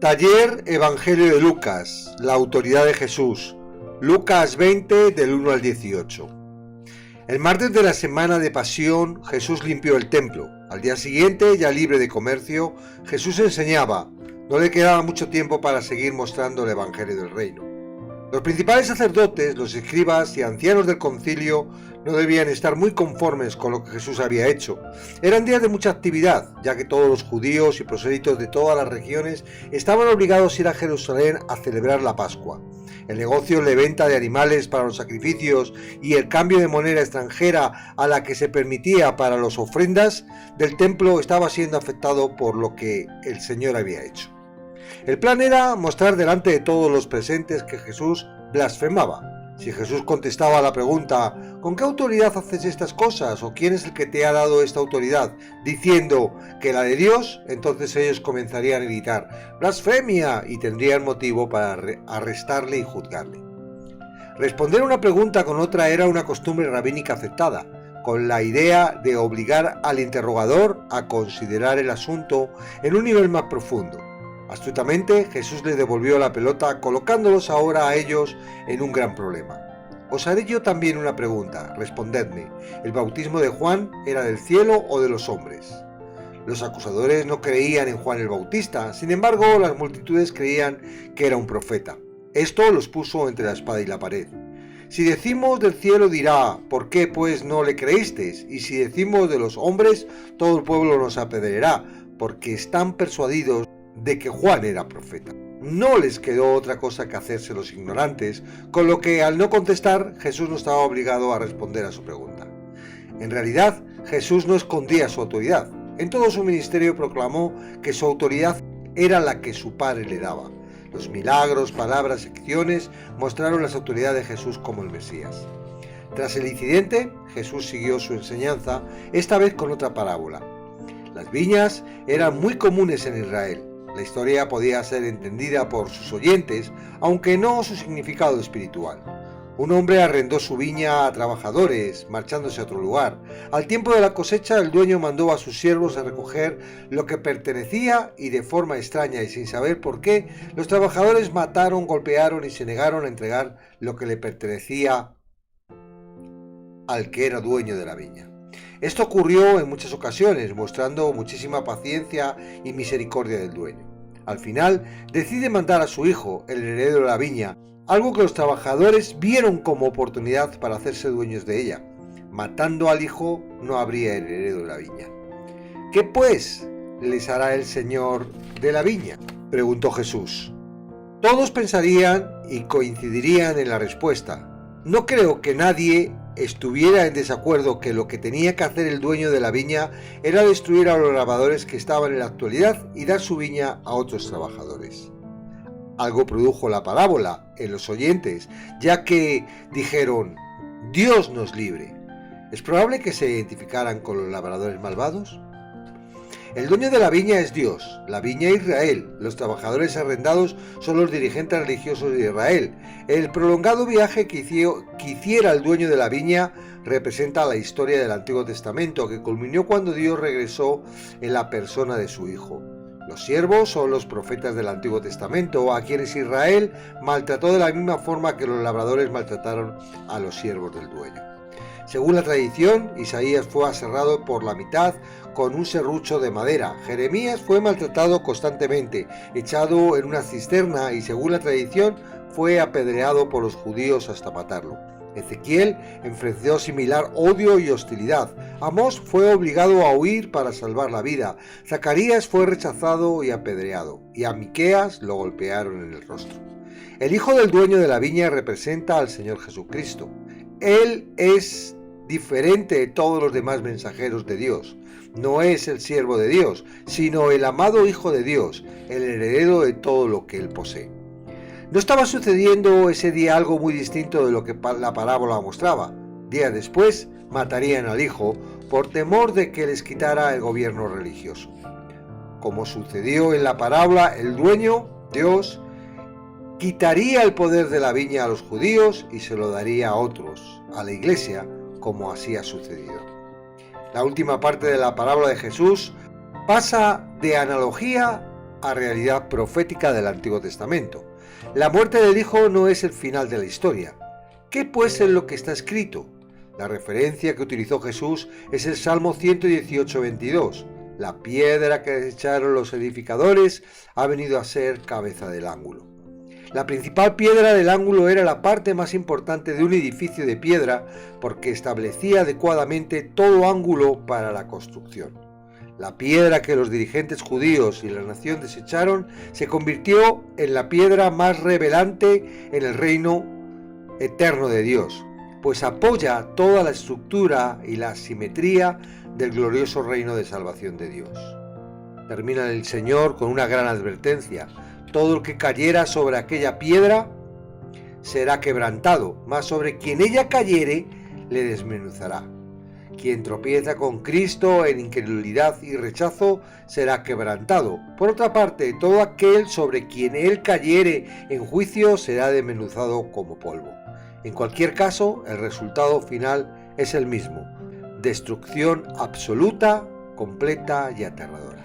Taller Evangelio de Lucas, la autoridad de Jesús, Lucas 20 del 1 al 18. El martes de la semana de Pasión, Jesús limpió el templo. Al día siguiente, ya libre de comercio, Jesús enseñaba. No le quedaba mucho tiempo para seguir mostrando el Evangelio del Reino. Los principales sacerdotes, los escribas y ancianos del concilio no debían estar muy conformes con lo que Jesús había hecho. Eran días de mucha actividad, ya que todos los judíos y prosélitos de todas las regiones estaban obligados a ir a Jerusalén a celebrar la Pascua. El negocio de venta de animales para los sacrificios y el cambio de moneda extranjera a la que se permitía para las ofrendas del templo estaba siendo afectado por lo que el Señor había hecho. El plan era mostrar delante de todos los presentes que Jesús blasfemaba. Si Jesús contestaba a la pregunta, ¿con qué autoridad haces estas cosas? ¿O quién es el que te ha dado esta autoridad? Diciendo que la de Dios, entonces ellos comenzarían a gritar, ¡blasfemia! Y tendrían motivo para arrestarle y juzgarle. Responder una pregunta con otra era una costumbre rabínica aceptada, con la idea de obligar al interrogador a considerar el asunto en un nivel más profundo. Astutamente, Jesús les devolvió la pelota, colocándolos ahora a ellos en un gran problema. Os haré yo también una pregunta, respondedme, ¿el bautismo de Juan era del cielo o de los hombres? Los acusadores no creían en Juan el Bautista, sin embargo, las multitudes creían que era un profeta. Esto los puso entre la espada y la pared. Si decimos del cielo dirá, ¿por qué pues no le creísteis? Y si decimos de los hombres, todo el pueblo nos apedreará, porque están persuadidos de que Juan era profeta. No les quedó otra cosa que hacerse los ignorantes, con lo que al no contestar, Jesús no estaba obligado a responder a su pregunta. En realidad, Jesús no escondía su autoridad. En todo su ministerio proclamó que su autoridad era la que su Padre le daba. Los milagros, palabras y acciones mostraron la autoridad de Jesús como el Mesías. Tras el incidente, Jesús siguió su enseñanza, esta vez con otra parábola. Las viñas eran muy comunes en Israel. La historia podía ser entendida por sus oyentes, aunque no su significado espiritual. Un hombre arrendó su viña a trabajadores, marchándose a otro lugar. Al tiempo de la cosecha, el dueño mandó a sus siervos a recoger lo que pertenecía y de forma extraña y sin saber por qué, los trabajadores mataron, golpearon y se negaron a entregar lo que le pertenecía al que era dueño de la viña. Esto ocurrió en muchas ocasiones, mostrando muchísima paciencia y misericordia del dueño. Al final, decide mandar a su hijo, el heredero de la viña, algo que los trabajadores vieron como oportunidad para hacerse dueños de ella. Matando al hijo, no habría heredero de la viña. ¿Qué pues les hará el señor de la viña?, preguntó Jesús. Todos pensarían y coincidirían en la respuesta. No creo que nadie estuviera en desacuerdo que lo que tenía que hacer el dueño de la viña era destruir a los labradores que estaban en la actualidad y dar su viña a otros trabajadores. Algo produjo la parábola en los oyentes, ya que dijeron, Dios nos libre. ¿Es probable que se identificaran con los labradores malvados? El dueño de la viña es Dios, la viña Israel, los trabajadores arrendados son los dirigentes religiosos de Israel. El prolongado viaje que hiciera el dueño de la viña representa la historia del Antiguo Testamento, que culminó cuando Dios regresó en la persona de su Hijo. Los siervos son los profetas del Antiguo Testamento, a quienes Israel maltrató de la misma forma que los labradores maltrataron a los siervos del dueño. Según la tradición, Isaías fue aserrado por la mitad con un serrucho de madera. Jeremías fue maltratado constantemente, echado en una cisterna y según la tradición fue apedreado por los judíos hasta matarlo. Ezequiel enfrentó similar odio y hostilidad. Amós fue obligado a huir para salvar la vida. Zacarías fue rechazado y apedreado. Y a Miqueas lo golpearon en el rostro. El hijo del dueño de la viña representa al Señor Jesucristo. Él es diferente de todos los demás mensajeros de Dios. No es el siervo de Dios, sino el amado Hijo de Dios, el heredero de todo lo que él posee. No estaba sucediendo ese día algo muy distinto de lo que la parábola mostraba. Días después matarían al hijo por temor de que les quitara el gobierno religioso. Como sucedió en la parábola, el dueño, Dios, quitaría el poder de la viña a los judíos y se lo daría a otros, a la iglesia, como así ha sucedido. La última parte de la parábola de Jesús pasa de analogía a realidad profética del Antiguo Testamento. La muerte del Hijo no es el final de la historia. ¿Qué pues es lo que está escrito? La referencia que utilizó Jesús es el Salmo 118:22. La piedra que desecharon los edificadores ha venido a ser cabeza del ángulo. La principal piedra del ángulo era la parte más importante de un edificio de piedra porque establecía adecuadamente todo ángulo para la construcción. La piedra que los dirigentes judíos y la nación desecharon se convirtió en la piedra más revelante en el reino eterno de Dios, pues apoya toda la estructura y la simetría del glorioso reino de salvación de Dios. Termina el Señor con una gran advertencia: todo el que cayera sobre aquella piedra será quebrantado, mas sobre quien ella cayere le desmenuzará. Quien tropieza con Cristo en incredulidad y rechazo será quebrantado. Por otra parte, todo aquel sobre quien él cayere en juicio será desmenuzado como polvo. En cualquier caso, el resultado final es el mismo: destrucción absoluta, completa y aterradora.